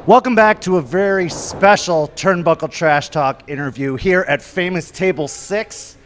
Welcome back to a very special Turnbuckle Trash Talk interview here at Famous Table 6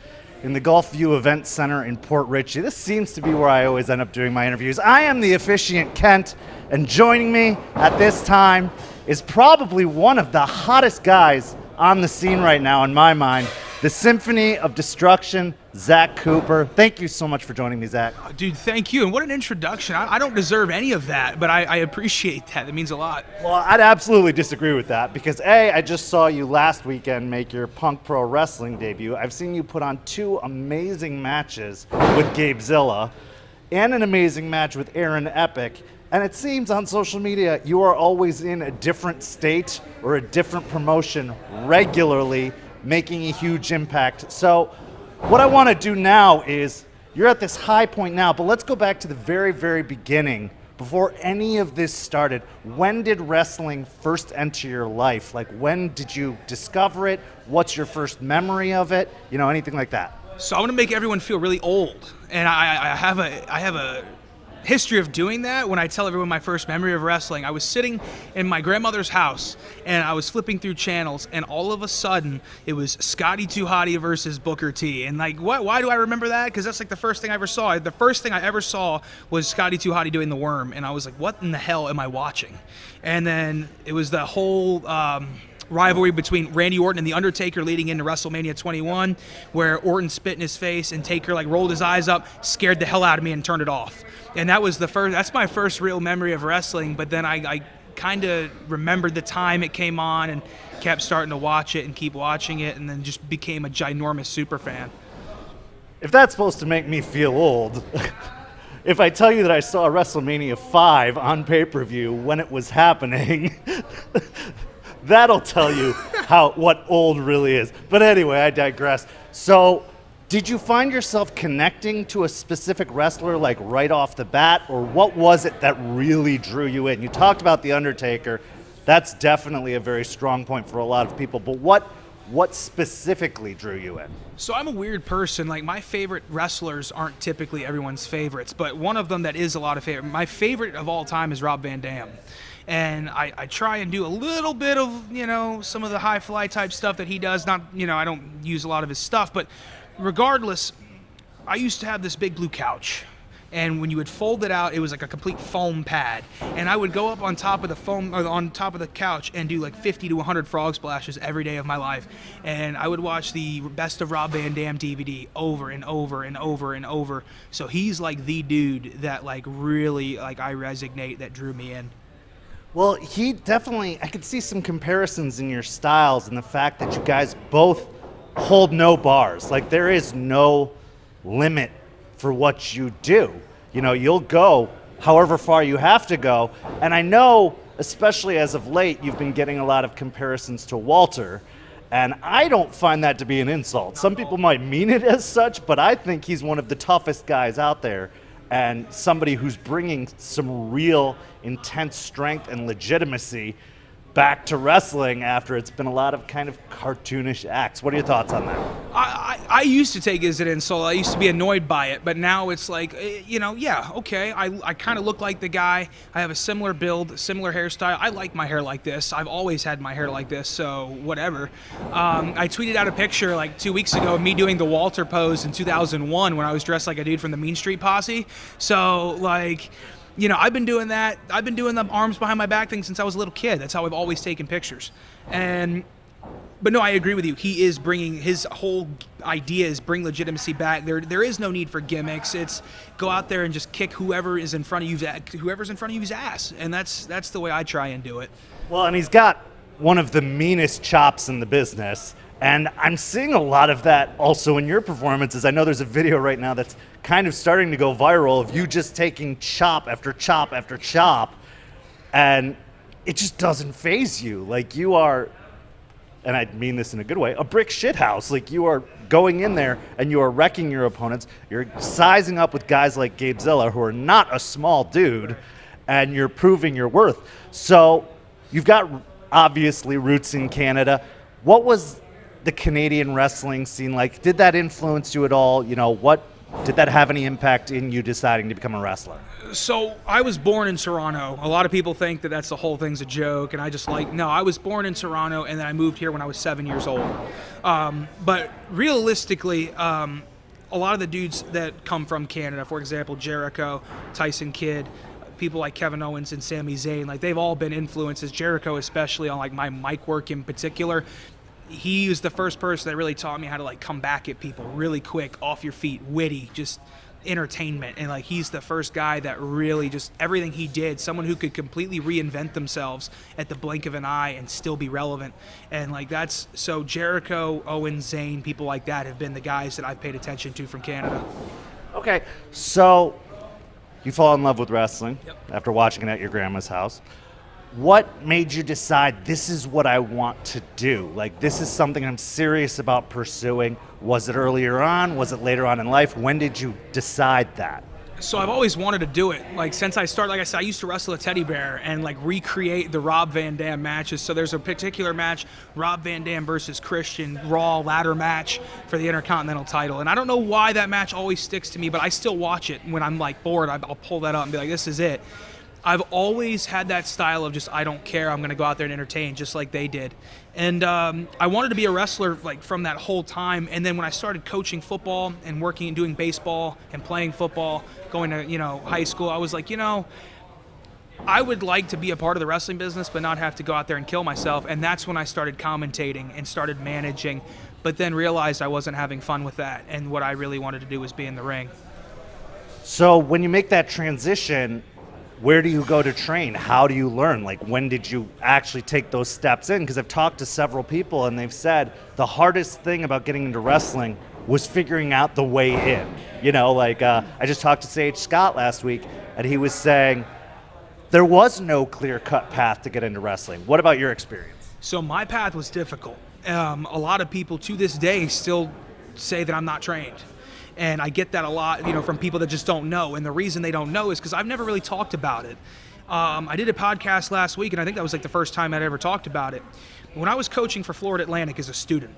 in the Gulfview Event Center in Port Richey. This seems to be where I always end up doing my interviews. I am the officiant, Kent, and joining me at this time is probably one of the hottest guys on the scene right now in my mind, the Symphony of Destruction, Zach Cooper. Thank you so much for joining me, Zach. Dude, thank you. And what an introduction. I don't deserve any of that, but I appreciate that. That means a lot. Well, I'd absolutely disagree with that because, A, I just saw you last weekend make your Punk Pro Wrestling debut. I've seen you put on 2 amazing matches with Gabe Zilla and an amazing match with Aaron Epic. And it seems on social media you are always in a different state or a different promotion regularly, making a huge impact. So what I want to do now is, you're at this high point now, but let's go back to the very, very beginning, before any of this started. When did wrestling first enter your life? Like, when did you discover it? What's your first memory of it? You know, anything like that. So I want to make everyone feel really old. And I have a history of doing that when I tell everyone my first memory of wrestling. I was sitting in my grandmother's house and I was flipping through channels, and all of a sudden it was Scotty 2 Hotty versus Booker T. And like, why do I remember that? Because that's like the first thing I ever saw. The first thing I ever saw was Scotty 2 Hotty doing the worm, and I was like, what in the hell am I watching? And then it was the whole rivalry between Randy Orton and The Undertaker leading into WrestleMania 21, where Orton spit in his face and Taker like rolled his eyes up, scared the hell out of me, and turned it off. And that's my first real memory of wrestling. But then I kind of remembered the time it came on and kept starting to watch it and keep watching it, and then just became a ginormous super fan. If that's supposed to make me feel old, if I tell you that I saw WrestleMania 5 on pay-per-view when it was happening, that'll tell you what old really is. But anyway, I digress. So, did you find yourself connecting to a specific wrestler like right off the bat, or what was it that really drew you in? You talked about The Undertaker. That's definitely a very strong point for a lot of people, but what specifically drew you in? So I'm a weird person. Like, my favorite wrestlers aren't typically everyone's favorites, but one of them that is a lot of favorite. My favorite of all time is Rob Van Dam. And I try and do a little bit of, some of the high fly type stuff that he does. Not, I don't use a lot of his stuff, but regardless, I used to have this big blue couch. And when you would fold it out, it was like a complete foam pad. And I would go up on top of the foam, or on top of the couch, and do like 50 to 100 frog splashes every day of my life. And I would watch the Best of Rob Van Dam DVD over and over and over and over. So he's like the dude that like really like I resonate, that drew me in. Well, he definitely, I could see some comparisons in your styles and the fact that you guys both hold no bars. Like, there is no limit for what you do. You'll go however far you have to go. And I know, especially as of late, you've been getting a lot of comparisons to Walter. And I don't find that to be an insult. Some people might mean it as such, but I think he's one of the toughest guys out there, and somebody who's bringing some real intense strength and legitimacy back to wrestling after it's been a lot of kind of cartoonish acts. What are your thoughts on that? I used to take it as an insult. I used to be annoyed by it, but now it's like, yeah, okay. I kind of look like the guy. I have a similar build, similar hairstyle. I like my hair like this. I've always had my hair like this, so whatever. I tweeted out a picture like 2 weeks ago of me doing the Walter pose in 2001 when I was dressed like a dude from the Mean Street Posse. So, like, I've been doing that. I've been doing the arms behind my back thing since I was a little kid. That's how I've always taken pictures. But no, I agree with you. He is bringing, his whole idea is bring legitimacy back. There is no need for gimmicks. It's go out there and just kick whoever's in front of you's ass. And that's the way I try and do it. Well, and he's got one of the meanest chops in the business. And I'm seeing a lot of that also in your performances. I know there's a video right now that's kind of starting to go viral of you just taking chop after chop after chop, and it just doesn't faze you. Like, you are, and I mean this in a good way, a brick shithouse. Like, you are going in there and you are wrecking your opponents. You're sizing up with guys like Gabe Zilla, who are not a small dude, and you're proving your worth. So you've got obviously roots in Canada. What was the Canadian wrestling scene like? Did that influence you at all? Did that have any impact in you deciding to become a wrestler? So I was born in Toronto. A lot of people think that that's the whole thing's a joke, and I just no, I was born in Toronto, and then I moved here when I was 7 years old. But realistically, a lot of the dudes that come from Canada, for example, Jericho, Tyson Kidd, people like Kevin Owens and Sami Zayn, like they've all been influences, Jericho especially on like my mic work in particular. He was the first person that really taught me how to like come back at people really quick, off your feet, witty, just entertainment. And like he's the first guy that really just everything he did, someone who could completely reinvent themselves at the blink of an eye and still be relevant. And like that's so Jericho, Owens, Zayn, people like that have been the guys that I've paid attention to from Canada. Okay, so you fall in love with wrestling after watching it at your grandma's house. What made you decide this is what I want to do? Like, this is something I'm serious about pursuing. Was it earlier on? Was it later on in life? When did you decide that? So I've always wanted to do it. Like since I started, like I said, I used to wrestle a teddy bear and like recreate the Rob Van Dam matches. So there's a particular match, Rob Van Dam versus Christian, Raw ladder match for the Intercontinental title. And I don't know why that match always sticks to me, but I still watch it when I'm like bored. I'll pull that up and be like, this is it. I've always had that style of just, I don't care, I'm going to go out there and entertain, just like they did. And I wanted to be a wrestler like from that whole time. And then when I started coaching football and working and doing baseball and playing football, going to, high school, I was like, I would like to be a part of the wrestling business, but not have to go out there and kill myself. And that's when I started commentating and started managing, but then realized I wasn't having fun with that. And what I really wanted to do was be in the ring. So when you make that transition, where do you go to train? How do you learn? Like, when did you actually take those steps in? Because I've talked to several people and they've said the hardest thing about getting into wrestling was figuring out the way in. I just talked to Sage Scott last week and he was saying there was no clear-cut path to get into wrestling. What about your experience? So my path was difficult. A lot of people to this day still say that I'm not trained. And I get that a lot, from people that just don't know. And the reason they don't know is because I've never really talked about it. I did a podcast last week, and I think that was like the first time I'd ever talked about it. When I was coaching for Florida Atlantic as a student,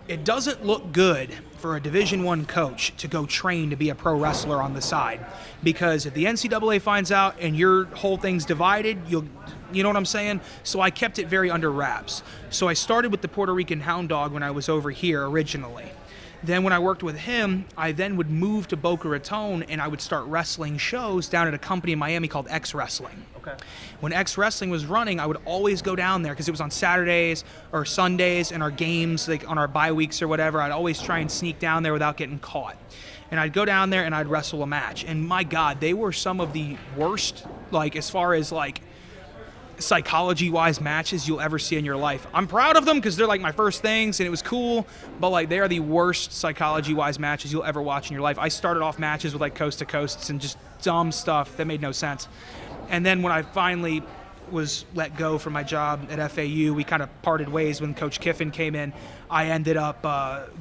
it doesn't look good for a Division I coach to go train to be a pro wrestler on the side. Because if the NCAA finds out and your whole thing's divided, you know what I'm saying? So I kept it very under wraps. So I started with the Puerto Rican Hound Dog when I was over here originally. Then when I worked with him, I then would move to Boca Raton and I would start wrestling shows down at a company in Miami called X Wrestling. Okay. When X Wrestling was running, I would always go down there because it was on Saturdays or Sundays and our games, like on our bye weeks or whatever. I'd always try and sneak down there without getting caught. And I'd go down there and I'd wrestle a match. And my God, they were some of the worst, like as far as like psychology-wise matches you'll ever see in your life. I'm proud of them because they're like my first things and it was cool, but like they are the worst psychology-wise matches you'll ever watch in your life. I started off matches with like coast-to-coasts and just dumb stuff that made no sense. And then when I finally was let go from my job at FAU, we kind of parted ways when Coach Kiffin came in. I ended up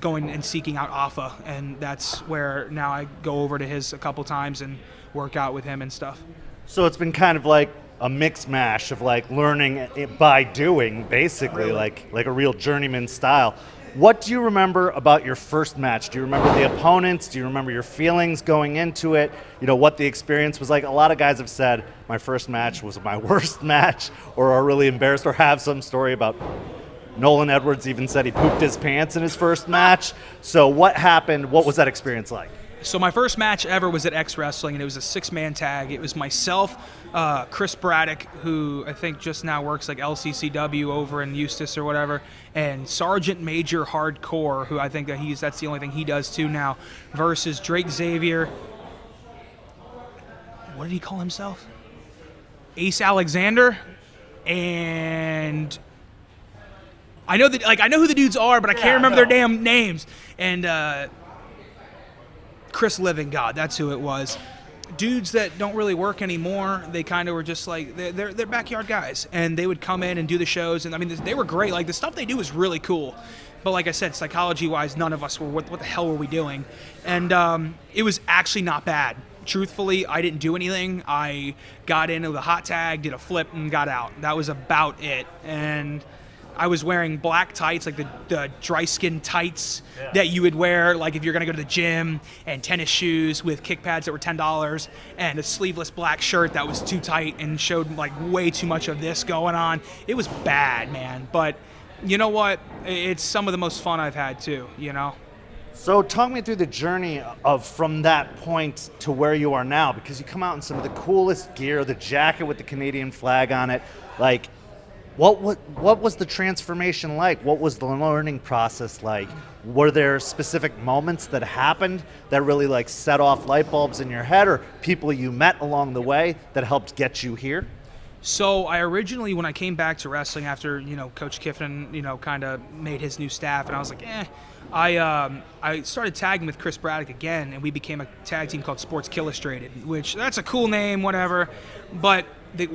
going and seeking out AFA, and that's where now I go over to his a couple times and work out with him and stuff. So it's been kind of like a mix mash of like learning it by doing, basically, like a real journeyman style. What do you remember about your first match? Do you remember the opponents? Do you remember your feelings going into it? What the experience was like? A lot of guys have said my first match was my worst match, or are really embarrassed, or have some story about Nolan Edwards even said he pooped his pants in his first match. So what happened? What was that experience like? So my first match ever was at X Wrestling, and it was a 6-man tag. It was myself, Chris Braddock, who I think just now works like LCCW over in Eustis or whatever, and Sergeant Major Hardcore, who I think that's the only thing he does too now, versus Drake Xavier. What did he call himself? Ace Alexander, and I know who the dudes are, but I can't remember their damn names. And Chris Living God, that's who it was. Dudes that don't really work anymore. They kind of were just like they're backyard guys, and they would come in and do the shows. And I mean, they were great. Like the stuff they do is really cool. But like I said, psychology-wise, none of us were. What the hell were we doing? And it was actually not bad. Truthfully, I didn't do anything. I got into the hot tag, did a flip, and got out. That was about it. And I was wearing black tights, like the dry skin tights that you would wear, like if you're gonna go to the gym, and tennis shoes with kick pads that were $10, and a sleeveless black shirt that was too tight and showed like way too much of this going on. It was bad, man. But you know what? It's some of the most fun I've had too. You know. So talk me through the journey of from that point to where you are now, because you come out in some of the coolest gear, the jacket with the Canadian flag on it. Like, what was the transformation like? What was the learning process like? Were there specific moments that happened that really like set off light bulbs in your head, or people you met along the way that helped get you here? So I originally, when I came back to wrestling after, Coach Kiffin, kind of made his new staff, and I was like, I started tagging with Chris Braddock again, and we became a tag team called Sports Illustrated, which that's a cool name, whatever, but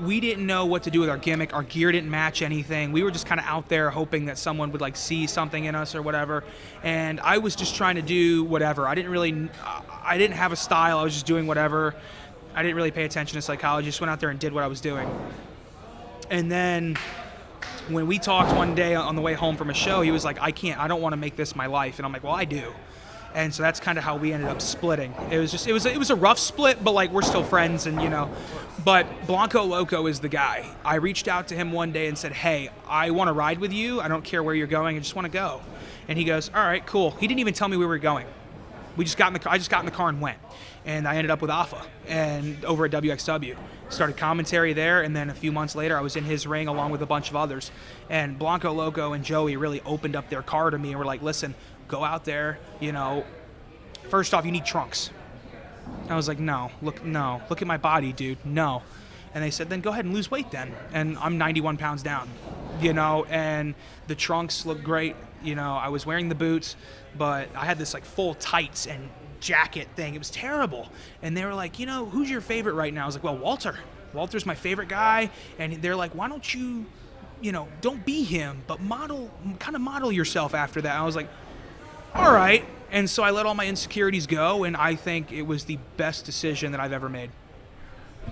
we didn't know what to do with our gimmick. Our gear didn't match anything. We were just kind of out there hoping that someone would like see something in us or whatever, and I was just trying to do whatever. I didn't have a style. I was just doing whatever. I didn't really pay attention to psychology. Just went out there and did what I was doing. And then when we talked one day on the way home from a show, he was like, I don't want to make this my life. And I'm like, well, I do. And so that's kind of how we ended up splitting. It was a rough split, but like we're still friends, and But Blanco Loco is the guy. I reached out to him one day and said, hey, I want to ride with you. I don't care where you're going. I just want to go. And he goes, all right, cool. He didn't even tell me where we were going. I just got in the car and went. And I ended up with Alpha and over at WXW. Started commentary there, and then a few months later I was in his ring along with a bunch of others. And Blanco Loco and Joey really opened up their car to me and were like, listen, go out there, first off, you need trunks. I was like, no, look at my body, dude, no. And they said, then go ahead and lose weight then. And I'm 91 pounds down, and the trunks look great. I was wearing the boots, but I had this like full tights and jacket thing. It was terrible. And they were like, who's your favorite right now? I was like, well, Walter's my favorite guy. And they're like, why don't you, don't be him, but model yourself after that. And I was like, all right. And so I let all my insecurities go, and I think it was the best decision that I've ever made.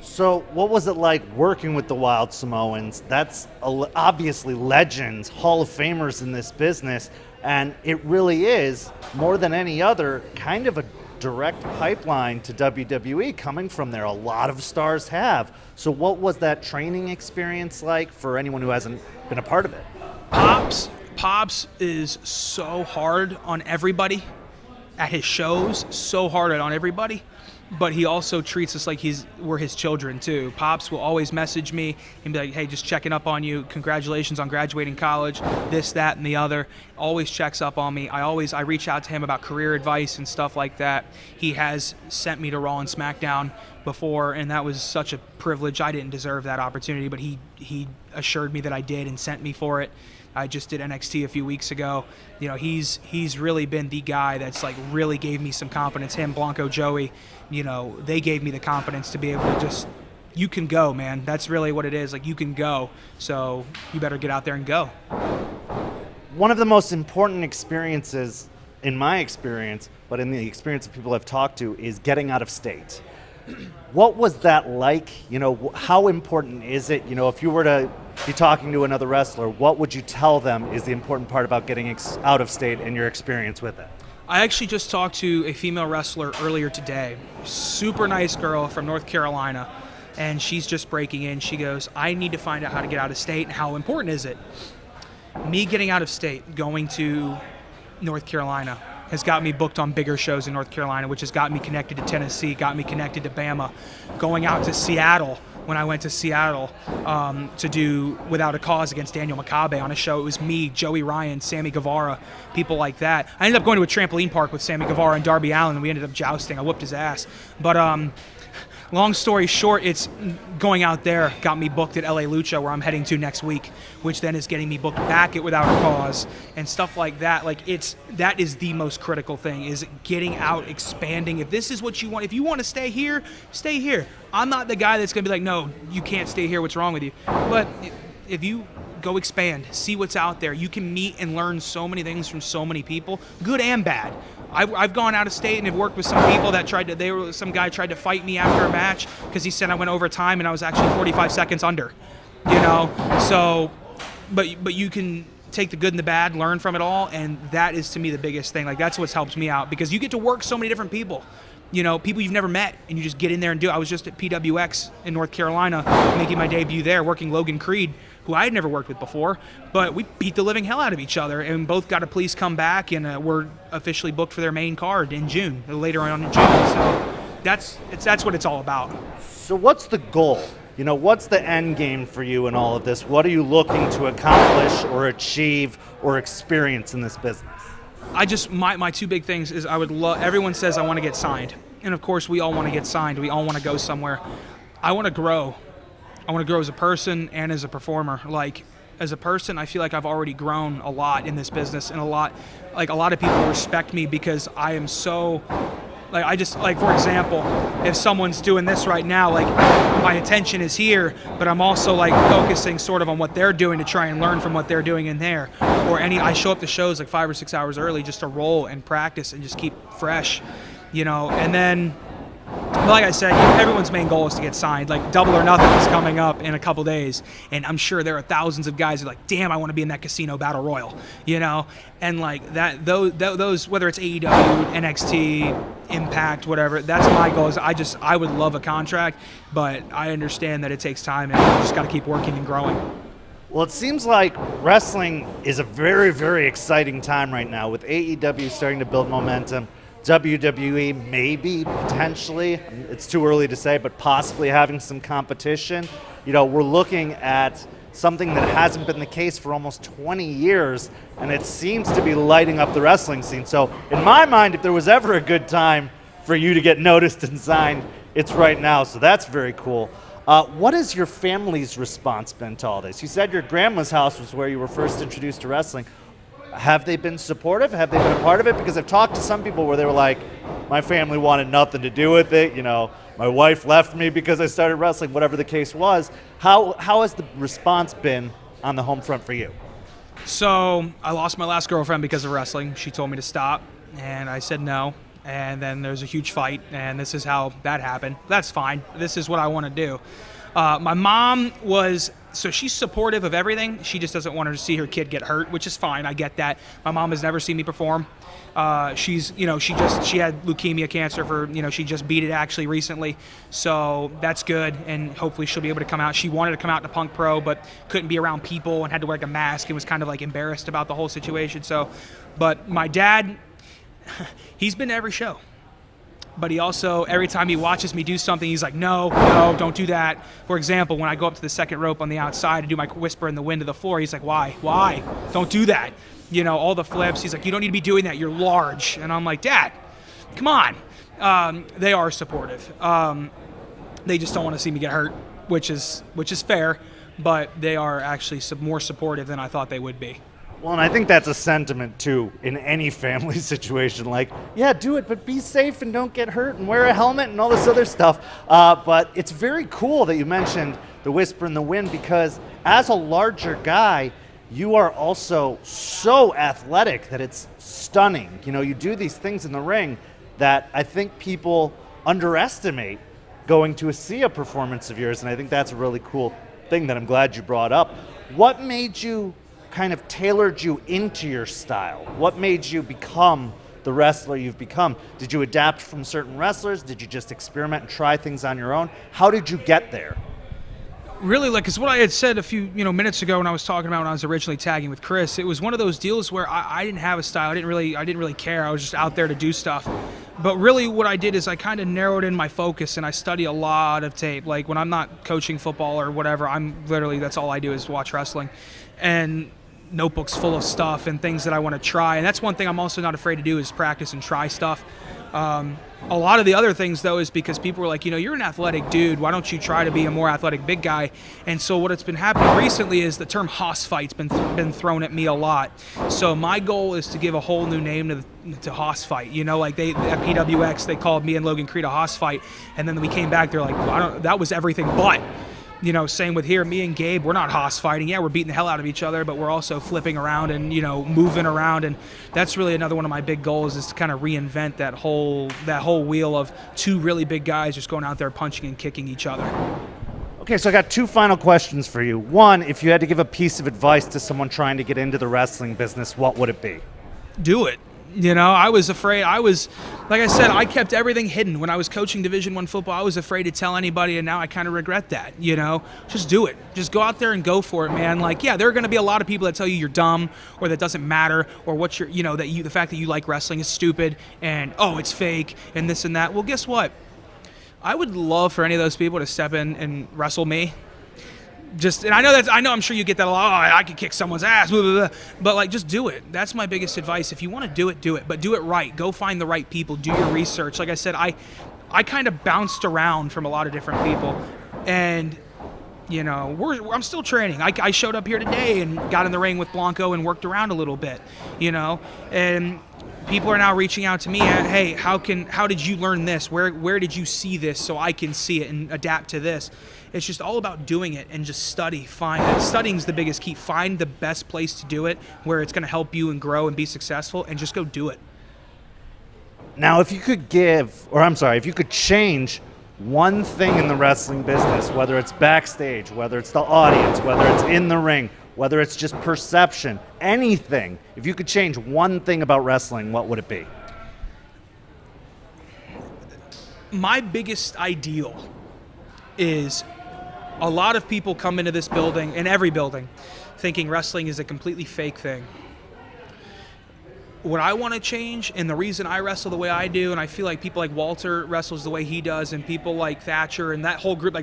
So what was it like working with the Wild Samoans? That's obviously legends, Hall of Famers in this business, and it really is, more than any other, kind of a direct pipeline to WWE coming from there. A lot of stars have. So what was that training experience like for anyone who hasn't been a part of it? Pops is so hard on everybody at his shows, so hard on everybody. But he also treats us like we're his children too. Pops will always message me and be like, hey, just checking up on you. Congratulations on graduating college, this, that, and the other. Always checks up on me. I reach out to him about career advice and stuff like that. He has sent me to Raw and SmackDown before, and that was such a privilege. I didn't deserve that opportunity, but he assured me that I did and sent me for it. I just did NXT a few weeks ago. He's really been the guy that's like really gave me some confidence. Him, Blanco, Joey, they gave me the confidence to be able to just, you can go, man. That's really what it is. Like, you can go. So you better get out there and go. One of the most important experiences, in my experience, but in the experience of people I've talked to, is getting out of state. What was that like? How important is it? If you were to be talking to another wrestler, what would you tell them is the important part about getting out of state and your experience with it? I actually just talked to a female wrestler earlier today. Super nice girl from North Carolina, and she's just breaking in. She goes, I need to find out how to get out of state, and how important is it? Me getting out of state, going to North Carolina, has got me booked on bigger shows in North Carolina, which has got me connected to Tennessee, got me connected to Bama, going out to Seattle. When I went to Seattle to do Without a Cause against Daniel Makabe on a show, it was me, Joey Ryan, Sammy Guevara, people like that. I ended up going to a trampoline park with Sammy Guevara and Darby Allin, and we ended up jousting. I whooped his ass. But long story short, it's going out there got me booked at LA Lucha, where I'm heading to next week, which then is getting me booked back at Without a Cause and stuff like that. Like, that is the most critical thing, is getting out, expanding. If this is what you want, if you want to stay here, stay here. I'm not the guy that's going to be like, no, you can't stay here, what's wrong with you? But if you go expand, see what's out there, you can meet and learn so many things from so many people, good and bad. I've gone out of state and have worked with some people that some guy tried to fight me after a match because he said I went over time and I was actually 45 seconds under, So, but you can take the good and the bad, learn from it all, and that is to me the biggest thing. Like that's what's helped me out because you get to work so many different people. You know, people you've never met, and you just get in there and do it. I was just at PWX in North Carolina making my debut there, working Logan Creed, who I had never worked with before, but we beat the living hell out of each other, and both got a please come back, and we're officially booked for their main card in June, later on in June. So that's what it's all about. So what's the goal? You know, what's the end game for you in all of this? What are you looking to accomplish or achieve or experience in this business? My two big things is I would love, everyone says I want to get signed. And of course we all want to get signed. We all want to go somewhere. I want to grow. I want to grow as a person and as a performer. Like as a person, I feel like I've already grown a lot in this business, and a lot of people respect me because I am so, for example, if someone's doing this right now, like my attention is here, but I'm also like focusing sort of on what they're doing to try and learn from what they're doing in there. Or I show up to shows like 5 or 6 hours early just to roll and practice and just keep fresh, you know. And then, like I said, everyone's main goal is to get signed. Like Double or Nothing is coming up in a couple days, and I'm sure there are thousands of guys who are like, damn, I want to be in that casino battle royal, you know. And like that, those whether it's AEW, NXT, Impact, whatever, that's my goal. Is I would love a contract, but I understand that it takes time, and you just got to keep working and growing. Well, it seems like wrestling is a very, very exciting time right now with AEW starting to build momentum. WWE maybe, potentially, it's too early to say, but possibly having some competition. You know, we're looking at something that hasn't been the case for almost 20 years, and it seems to be lighting up the wrestling scene. So in my mind, if there was ever a good time for you to get noticed and signed, it's right now. So that's very cool. What has your family's response been to all this? You said your grandma's house was where you were first introduced to wrestling. Have they been supportive? Have they been a part of it? Because I've talked to some people where they were like, my family wanted nothing to do with it. You know, my wife left me because I started wrestling, whatever the case was. How has the response been on the home front for you? So I lost my last girlfriend because of wrestling. She told me to stop, and I said no. And then there's a huge fight, and this is how that happened. That's fine. This is what I want to do. My mom so she's supportive of everything. She just doesn't want her to see her kid get hurt, which is fine. I get that. My mom has never seen me perform. She had leukemia cancer she just beat it actually recently. So that's good, and hopefully she'll be able to come out. She wanted to come out to Punk Pro, but couldn't be around people and had to wear a mask and was kind of like embarrassed about the whole situation. So, but my dad, he's been to every show. But he also, every time he watches me do something, he's like, no, don't do that. For example, when I go up to the second rope on the outside and do my whisper in the wind to the floor, he's like, why? Don't do that. You know, all the flips. He's like, you don't need to be doing that. You're large. And I'm like, Dad, come on. They are supportive. They just don't want to see me get hurt, which is fair. But they are actually more supportive than I thought they would be. Well, and I think that's a sentiment, too, in any family situation. Like, yeah, do it, but be safe and don't get hurt and wear a helmet and all this other stuff. But it's very cool that you mentioned the whisper in the wind, because as a larger guy, you are also so athletic that it's stunning. You know, you do these things in the ring that I think people underestimate going to see a performance of yours, and I think that's a really cool thing that I'm glad you brought up. What made you kind of tailored you into your style? What made you become the wrestler you've become? Did you adapt from certain wrestlers? Did you just experiment and try things on your own? How did you get there? Really, because what I had said a few minutes ago when I was talking about when I was originally tagging with Chris, it was one of those deals where I didn't have a style. I didn't really care. I was just out there to do stuff. But really what I did is I kind of narrowed in my focus, and I study a lot of tape. Like when I'm not coaching football or whatever, that's all I do is watch wrestling. And notebooks full of stuff and things that I want to try. And that's one thing I'm also not afraid to do is practice and try stuff. A lot of the other things, though, is because people were like, you're an athletic dude. Why don't you try to be a more athletic big guy? And so what it's been happening recently is the term hoss fight's been thrown at me a lot. So my goal is to give a whole new name to hoss fight. Like at PWX, they called me and Logan Creed a hoss fight. And then we came back, they're like, well, that was everything but. Same with here, me and Gabe, we're not hoss fighting. Yeah, we're beating the hell out of each other, but we're also flipping around and, moving around. And that's really another one of my big goals, is to kind of reinvent that whole wheel of two really big guys just going out there punching and kicking each other. Okay, so I got 2 final questions for you. One, if you had to give a piece of advice to someone trying to get into the wrestling business, what would it be? Do it. You know, I was afraid. Like I said, I kept everything hidden. When I was coaching Division I football, I was afraid to tell anybody, and now I kind of regret that, you know? Just do it. Just go out there and go for it, man. Like, yeah, there are going to be a lot of people that tell you you're dumb or that doesn't matter or what you're, you know, the fact that you like wrestling is stupid and, oh, it's fake and this and that. Well, guess what? I would love for any of those people to step in and wrestle me. And I'm sure you get that a lot. Oh, I could kick someone's ass, blah, blah, blah. But like, just do it. That's my biggest advice. If you want to do it, but do it right. Go find the right people. Do your research. Like I said, I kind of bounced around from a lot of different people, and you know, I'm still training. I showed up here today and got in the ring with Blanco and worked around a little bit, you know, and people are now reaching out to me. Hey, how did you learn this? Where did you see this so I can see it and adapt to this? It's just all about doing it and just study. Studying's the biggest key. Find the best place to do it where it's going to help you and grow and be successful, and just go do it. Now, if you could change one thing in the wrestling business, whether it's backstage, whether it's the audience, whether it's in the ring, whether it's just perception, anything, if you could change one thing about wrestling, what would it be? My biggest ideal is a lot of people come into this building, in every building, thinking wrestling is a completely fake thing. What I want to change, and the reason I wrestle the way I do, and I feel like people like Walter wrestles the way he does, and people like Thatcher and that whole group,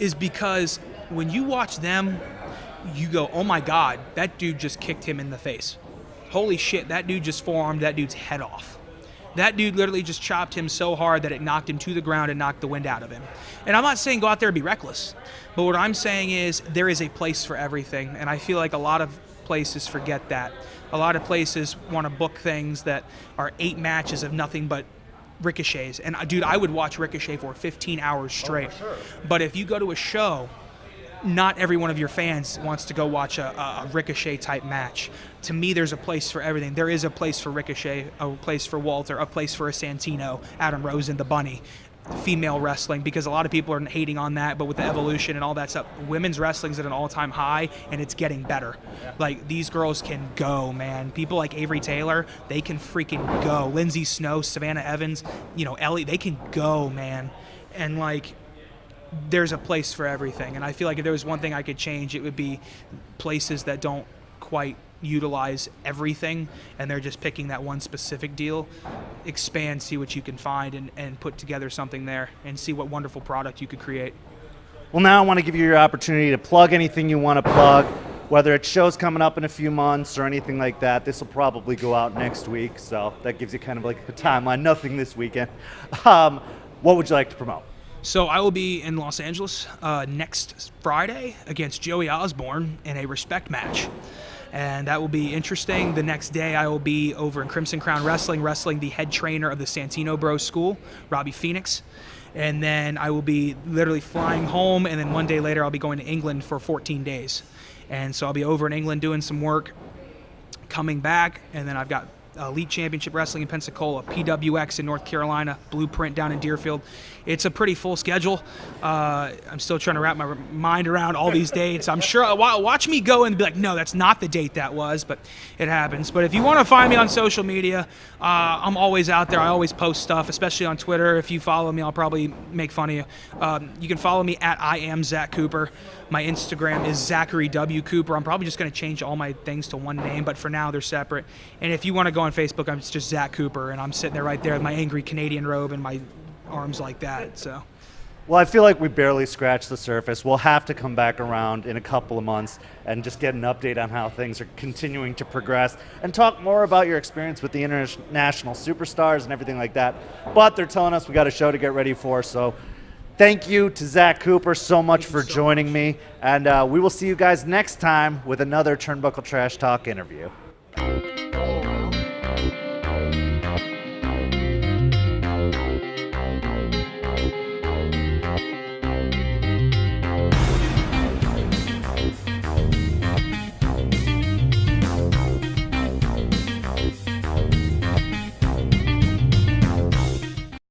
is because when you watch them, you go, oh my God, that dude just kicked him in the face. Holy shit, that dude just forearmed that dude's head off. That dude literally just chopped him so hard that it knocked him to the ground and knocked the wind out of him. And I'm not saying go out there and be reckless, but what I'm saying is there is a place for everything, and I feel like a lot of places forget that. A lot of places want to book things that are 8 matches of nothing but ricochets. And dude, I would watch Ricochet for 15 hours straight. Oh, for sure. But if you go to a show, not every one of your fans wants to go watch a Ricochet type match. To me, there's a place for everything. There is a place for Ricochet, a place for Walter, a place for a Santino, Adam Rose and the Bunny, female wrestling, because a lot of people are hating on that, but with the evolution and all that stuff, women's wrestling's at an all-time high, and it's getting better. Yeah. Like, these girls can go, man. People like Avery Taylor, they can freaking go. Lindsay Snow, Savannah Evans, you know, Ellie, they can go, man. And like, there's a place for everything. And I feel like if there was one thing I could change, it would be places that don't quite utilize everything and they're just picking that one specific deal. Expand, see what you can find, and put together something there and see what wonderful product you could create. Well, now I want to give you your opportunity to plug anything you want to plug, whether it's shows coming up in a few months or anything like that. This will probably go out next week, so that gives you kind of like a timeline. Nothing this weekend. What would you like to promote? So I will be in Los Angeles next Friday against Joey Osborne in a respect match. And that will be interesting. The next day I will be over in Crimson Crown wrestling the head trainer of the Santino Bros School, Robbie Phoenix. And then I will be literally flying home, and then one day later I'll be going to England for 14 days. And so I'll be over in England doing some work, coming back, and then I've got Elite Championship Wrestling in Pensacola, PWX in North Carolina, Blueprint down in Deerfield. It's a pretty full schedule. I'm still trying to wrap my mind around all these dates. I'm sure, watch me go and be like, no, that's not the date that was, but it happens. But if you want to find me on social media, I'm always out there. I always post stuff, especially on Twitter. If you follow me, I'll probably make fun of you. You can follow me at I am Zach Cooper. My Instagram is Zachary W. Cooper. I'm probably just going to change all my things to one name, but for now they're separate. And if you want to go on Facebook, I'm just Zach Cooper, and I'm sitting there right there with my angry Canadian robe and my arms like that. So, well, I feel like we barely scratched the surface. We'll have to come back around in a couple of months and just get an update on how things are continuing to progress and talk more about your experience with the international superstars and everything like that. But they're telling us we got a show to get ready for, so thank you to Zach Cooper so much for joining me, and we will see you guys next time with another Turnbuckle Trash Talk interview.